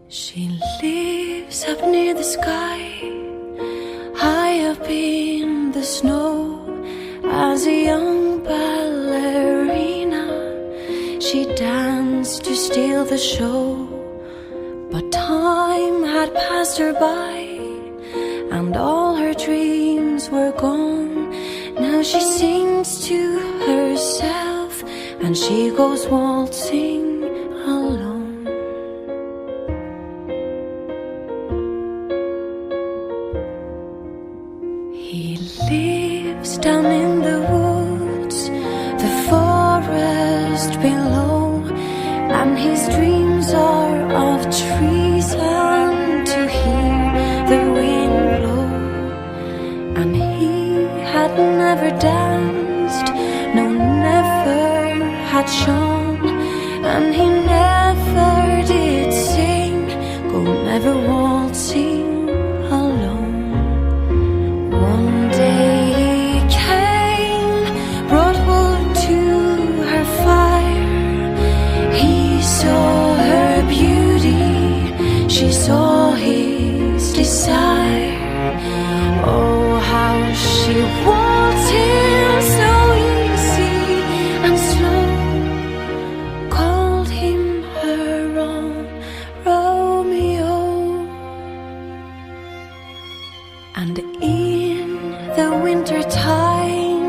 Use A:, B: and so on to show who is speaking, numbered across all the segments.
A: She lives up near the sky, high up in the snow. As a young ballerina, she danced to steal the show. But time had passed her by, and all her dreams were gone. Now she sings to herself, and she goes waltzing alone. He lives down in the woods, the forest below, and his dreams are of trees and to hear the wind blow. And he had never danced, no, never had shone, and he never did sing, go never waltzing alone. One day he came, brought wood to her fire. He saw her beauty, she saw his desire. Oh, how she waltzed him so easy and slow, called him her own Romeo. And in the winter time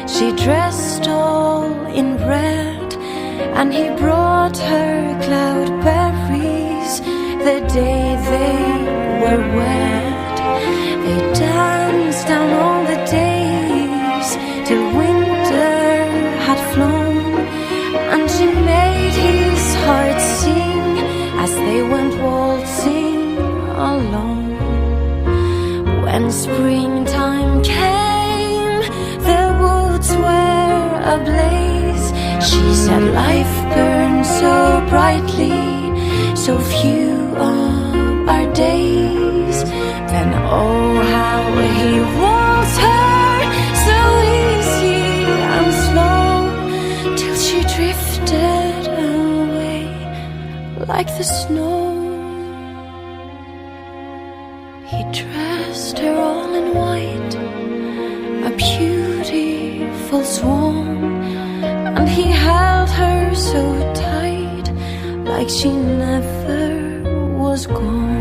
A: she dressed all in red, and he brought her cloudberries the day they were wed. They danced down all the days till winter had flown, and she made his heart sing as they went waltzing alone. When springtime came, the woods were ablaze. She said life burned so brightly, so few of our days. Then oh, how he waltzed her so easy and slow, till she drifted away like the snow. He dressed her all in white, a beautiful swan, and he held her so tight, like she never was gone.